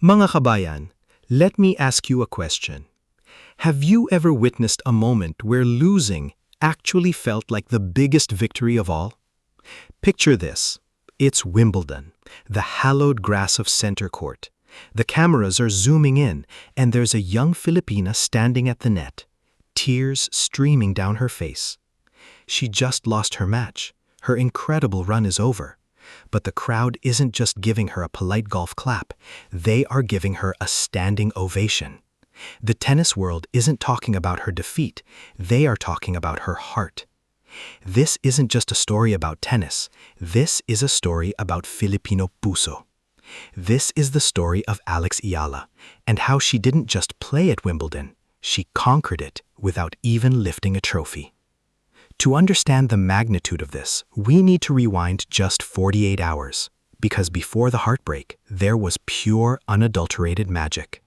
Mga kabayan, let me ask you a question. Have you ever witnessed a moment where losing actually felt like the biggest victory of all? Picture this. It's Wimbledon, the hallowed grass of center court. The cameras are zooming in, and there's a young Filipina standing at the net, tears streaming down her face. She just lost her match. Her incredible run is over. But the crowd isn't just giving her a polite golf clap. They are giving her a standing ovation. The tennis world isn't talking about her defeat. They are talking about her heart. This isn't just a story about tennis. This is a story about Filipino puso. This is the story of Alex Eala and how she didn't just play at Wimbledon. She conquered it without even lifting a trophy. To understand the magnitude of this, we need to rewind just 48 hours, because before the heartbreak, there was pure, unadulterated magic.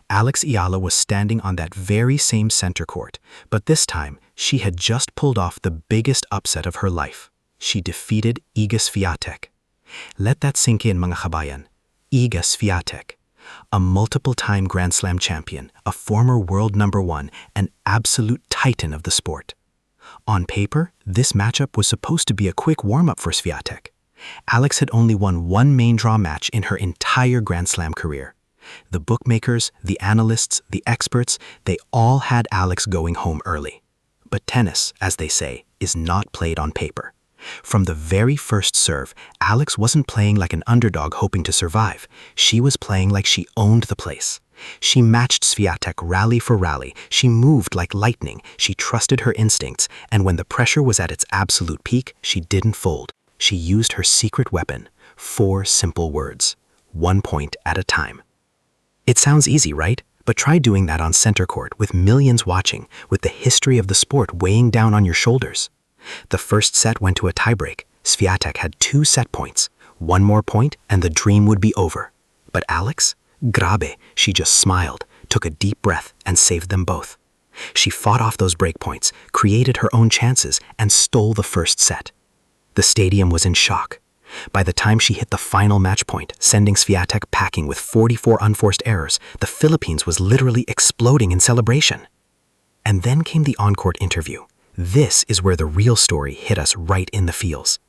Alex Eala was standing on that very same center court, but this time, she had just pulled off the biggest upset of her life. She defeated Iga Swiatek. Let that sink in, mga kabayan. Iga Swiatek, a multiple-time Grand Slam champion, a former world #1, an absolute titan of the sport. On paper, this matchup was supposed to be a quick warm-up for Swiatek. Alex had only won one main draw match in her entire Grand Slam career. The bookmakers, the analysts, the experts, they all had Alex going home early. But tennis, as they say, is not played on paper. From the very first serve, Alex wasn't playing like an underdog hoping to survive. She was playing like she owned the place. She matched Swiatek rally for rally. She moved like lightning. She trusted her instincts, and when the pressure was at its absolute peak, she didn't fold. She used her secret weapon, 4 simple words, 1 point at a time. It sounds easy, right? But try doing that on center court with millions watching, with the history of the sport weighing down on your shoulders. The first set went to a tiebreak. Swiatek had 2 set points. 1 more point, and the dream would be over. But Alex? Grabe, she just smiled, took a deep breath, and saved them both. She fought off those break points, created her own chances, and stole the first set. The stadium was in shock. By the time she hit the final match point, sending Swiatek packing with 44 unforced errors, the Philippines was literally exploding in celebration. And then came the on-court interview. This is where the real story hit us right in the feels.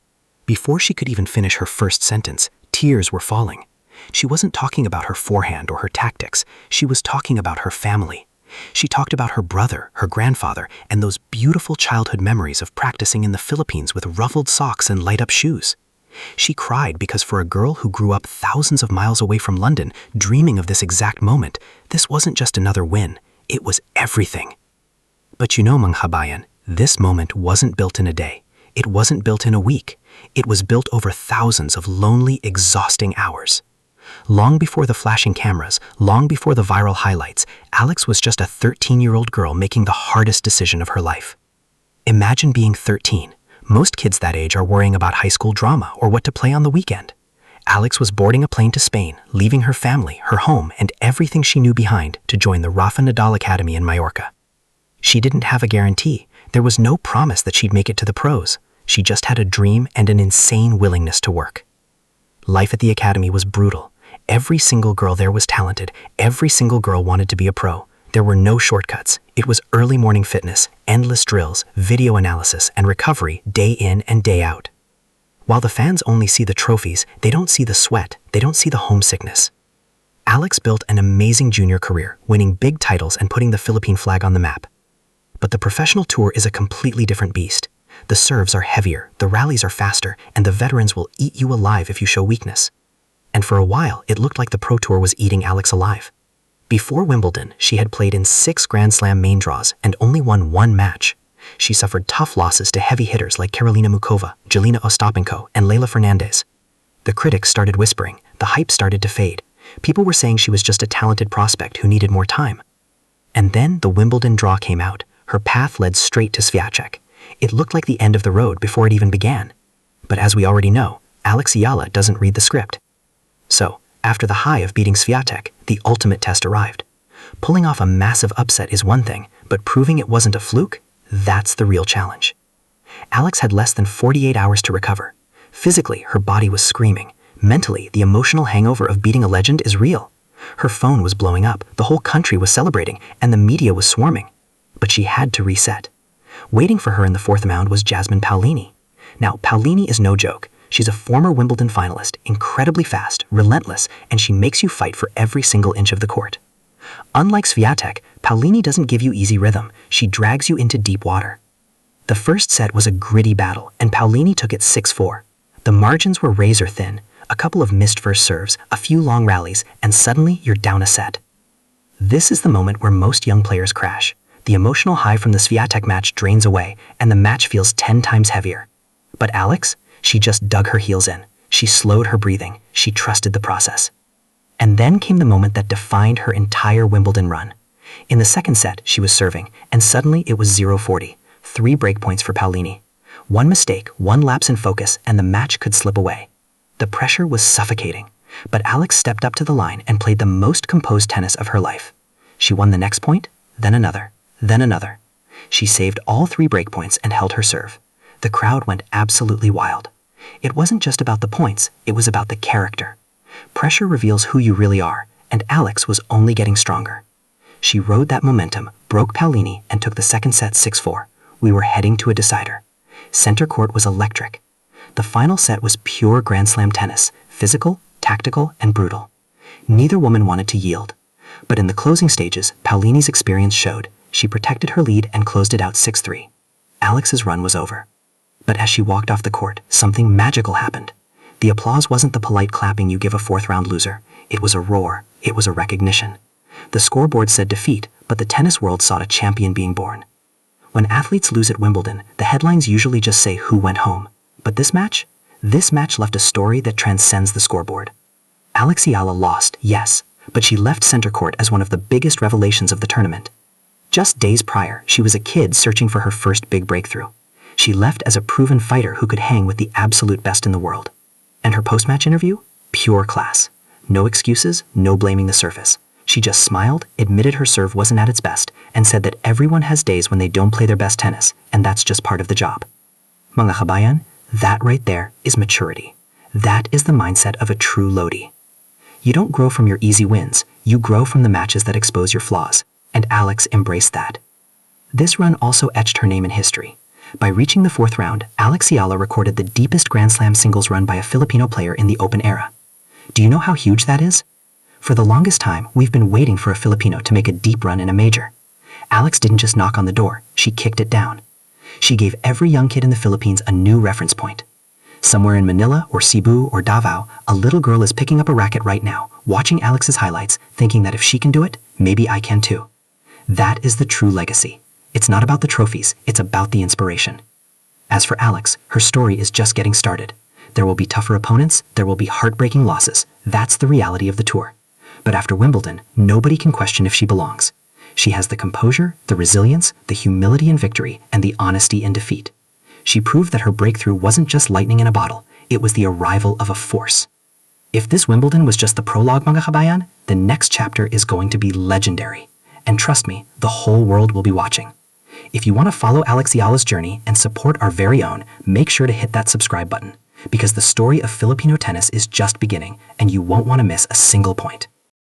Before she could even finish her first sentence, tears were falling. She wasn't talking about her forehand or her tactics. She was talking about her family. She talked about her brother, her grandfather, and those beautiful childhood memories of practicing in the Philippines with ruffled socks and light-up shoes. She cried because for a girl who grew up thousands of miles away from London, dreaming of this exact moment, this wasn't just another win. It was everything. But you know, mga kabayan, this moment wasn't built in a day. It wasn't built in a week. It was built over thousands of lonely, exhausting hours. Long before the flashing cameras, long before the viral highlights, Alex was just a 13-year-old girl making the hardest decision of her life. Imagine being 13. Most kids that age are worrying about high school drama or what to play on the weekend. Alex was boarding a plane to Spain, leaving her family, her home, and everything she knew behind to join the Rafa Nadal Academy in Mallorca. She didn't have a guarantee. There was no promise that she'd make it to the pros. She just had a dream and an insane willingness to work. Life at the academy was brutal. Every single girl there was talented. Every single girl wanted to be a pro. There were no shortcuts. It was early morning fitness, endless drills, video analysis, and recovery day in and day out. While the fans only see the trophies, they don't see the sweat, they don't see the homesickness. Alex built an amazing junior career, winning big titles and putting the Philippine flag on the map. But the professional tour is a completely different beast. The serves are heavier, the rallies are faster, and the veterans will eat you alive if you show weakness. And for a while, it looked like the Pro Tour was eating Alex alive. Before Wimbledon, she had played in 6 Grand Slam main draws and only won 1 match. She suffered tough losses to heavy hitters like Karolina Muchova, Jelena Ostapenko, and Leylah Fernandez. The critics started whispering, the hype started to fade. People were saying she was just a talented prospect who needed more time. And then the Wimbledon draw came out. Her path led straight to Swiatek. It looked like the end of the road before it even began. But as we already know, Alex Eala doesn't read the script. So, after the high of beating Swiatek, the ultimate test arrived. Pulling off a massive upset is one thing, but proving it wasn't a fluke, that's the real challenge. Alex had less than 48 hours to recover. Physically, her body was screaming. Mentally, the emotional hangover of beating a legend is real. Her phone was blowing up, the whole country was celebrating, and the media was swarming. But she had to reset. Waiting for her in the fourth round was Jasmine Paolini. Now, Paolini is no joke. She's a former Wimbledon finalist, incredibly fast, relentless, and she makes you fight for every single inch of the court. Unlike Swiatek, Paolini doesn't give you easy rhythm. She drags you into deep water. The first set was a gritty battle, and Paolini took it 6-4. The margins were razor thin, a couple of missed first serves, a few long rallies, and suddenly you're down a set. This is the moment where most young players crash. The emotional high from the Swiatek match drains away, and the match feels 10 times heavier. But Alex, she just dug her heels in. She slowed her breathing. She trusted the process. And then came the moment that defined her entire Wimbledon run. In the second set, she was serving, and suddenly it was 0-40, 3 break points for Paolini. One mistake, one lapse in focus, and the match could slip away. The pressure was suffocating, but Alex stepped up to the line and played the most composed tennis of her life. She won the next point, then another, then another. She saved all 3 break points and held her serve. The crowd went absolutely wild. It wasn't just about the points, it was about the character. Pressure reveals who you really are, and Alex was only getting stronger. She rode that momentum, broke Paolini, and took the second set 6-4. We were heading to a decider. Center court was electric. The final set was pure Grand Slam tennis, physical, tactical, and brutal. Neither woman wanted to yield. But in the closing stages, Paolini's experience showed. She protected her lead and closed it out 6-3. Alex's run was over. But as she walked off the court, something magical happened. The applause wasn't the polite clapping you give a fourth-round loser. It was a roar. It was a recognition. The scoreboard said defeat, but the tennis world sought a champion being born. When athletes lose at Wimbledon, the headlines usually just say who went home. But this match left a story that transcends the scoreboard. Alex Eala lost, yes, but she left center court as one of the biggest revelations of the tournament. Just days prior, she was a kid searching for her first big breakthrough. She left as a proven fighter who could hang with the absolute best in the world. And her post-match interview? Pure class. No excuses, no blaming the surface. She just smiled, admitted her serve wasn't at its best, and said that everyone has days when they don't play their best tennis, and that's just part of the job. Mga kabayan, that right there is maturity. That is the mindset of a true Lodi. You don't grow from your easy wins, you grow from the matches that expose your flaws, and Alex embraced that. This run also etched her name in history. By reaching the fourth round, Alex Eala recorded the deepest Grand Slam singles run by a Filipino player in the Open era. Do you know how huge that is? For the longest time, we've been waiting for a Filipino to make a deep run in a major. Alex didn't just knock on the door, she kicked it down. She gave every young kid in the Philippines a new reference point. Somewhere in Manila or Cebu or Davao, a little girl is picking up a racket right now, watching Alex's highlights, thinking that if she can do it, maybe I can too. That is the true legacy. It's not about the trophies, it's about the inspiration. As for Alex, her story is just getting started. There will be tougher opponents, there will be heartbreaking losses. That's the reality of the tour. But after Wimbledon, nobody can question if she belongs. She has the composure, the resilience, the humility in victory, and the honesty in defeat. She proved that her breakthrough wasn't just lightning in a bottle, it was the arrival of a force. If this Wimbledon was just the prologue, mga kabayan, the next chapter is going to be legendary. And trust me, the whole world will be watching. If you want to follow Alex Eala's journey and support our very own, make sure to hit that subscribe button, because the story of Filipino tennis is just beginning and you won't want to miss a single point.